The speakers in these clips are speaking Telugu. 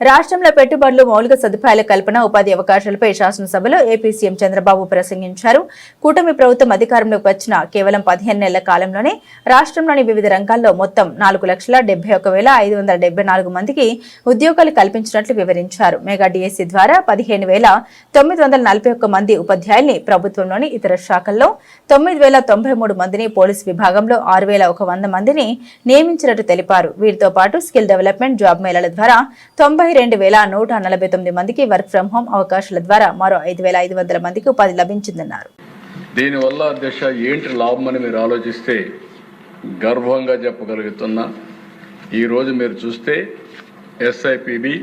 రాష్ట్రంలో పెట్టుబడులు మౌలిక సదుపాయాల కల్పన ఉపాధి అవకాశాలపై శాసనసభలో ఏపీ సీఎం చంద్రబాబు ప్రసంగించారు. కూటమి ప్రభుత్వం అధికారంలోకి వచ్చిన కేవలం 15 నెలల కాలంలోనే రాష్ట్రంలోని వివిధ రంగాల్లో మొత్తం 4,71,574 మందికి ఉద్యోగాలు కల్పించినట్లు వివరించారు. మెగా డిఎస్సీ ద్వారా 15,941 మంది ఉపాధ్యాయుల్ని, ప్రభుత్వంలోని ఇతర శాఖల్లో 9,093 మందిని, పోలీసు విభాగంలో 6,100 మందిని నియమించినట్టు తెలిపారు. వీరితో పాటు స్కిల్ డెవలప్మెంట్, జాబ్ మేళాల ద్వారా 92,149 మందికి వర్క్ ఫ్రం హోం అవకాశాల ద్వారా మరో 5,500 మందికి ఉపాధి లభించిందన్నారు. దీనివల్ల దిశ ఏంటి లాభం అని మీరు ఆలోచిస్తే గర్వంగా చెప్పగలుగుతున్నా. ఈరోజు మీరు చూస్తే ఎస్ఐపిబి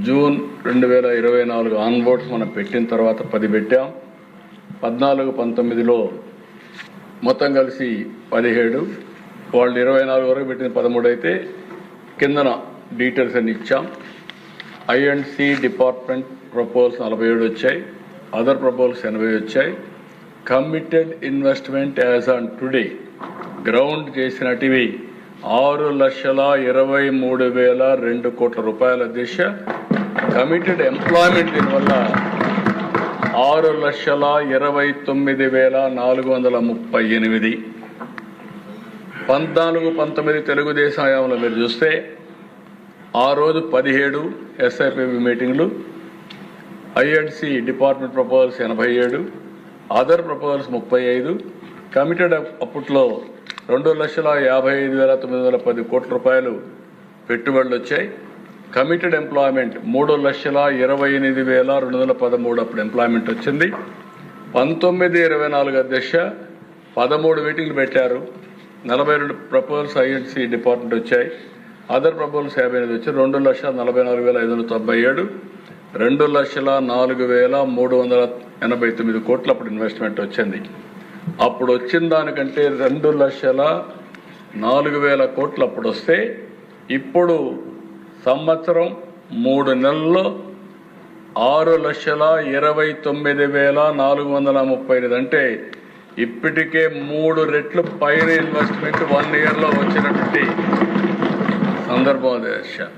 జూన్ 2024 ఆన్బోర్డ్స్ మనం పెట్టిన తర్వాత 10 పెట్టాం. 14-19లో మొత్తం కలిసి 17, వాళ్ళు 24 వరకు పెట్టిన 13 అయితే కిందన డీటెయిల్స్ అన్ని ఇచ్చాం. I&C డిపార్ట్మెంట్ ప్రపోజల్స్ 47 వచ్చాయి, అదర్ ప్రపోజల్స్ 80 వచ్చాయి. Committed investment as on today ground చేసినటివి 6,23,002 కోట్ల రూపాయల దిశ. కమిటెడ్ ఎంప్లాయ్మెంట్ దీనివల్ల 6,29,438. 14-19 తెలుగుదేశం హయాంలో మీరు చూస్తే ఆ రోజు 17 ఎస్ఐపిబి మీటింగ్లు, I&C department proposals 87, other proposals 35. Committed అప్పట్లో 2,55,910 కోట్ల రూపాయలు పెట్టుబడులు వచ్చాయి. కమిటెడ్ ఎంప్లాయ్మెంట్ 3,28,213 అప్పుడు ఎంప్లాయ్మెంట్ వచ్చింది. 19-24 అధ్యక్ష 13 మీటింగ్లు పెట్టారు. 42 ప్రపోజల్స్ I&C డిపార్ట్మెంట్ వచ్చాయి, అదర్ ప్రపోజల్స్ 58 వచ్చాయి. 2,44,597, 2,04,389 కోట్లు అప్పుడు ఇన్వెస్ట్మెంట్ వచ్చింది. అప్పుడు వచ్చిన దానికంటే 2,04,000 కోట్లు అప్పుడు వస్తే ఇప్పుడు సంవత్సరం 3 నెలల్లో 6,29,438 అంటే ఇప్పటికే 3 రెట్లు పైన ఇన్వెస్ట్మెంట్ 1 ఇయర్లో వచ్చినటువంటి సందర్భం.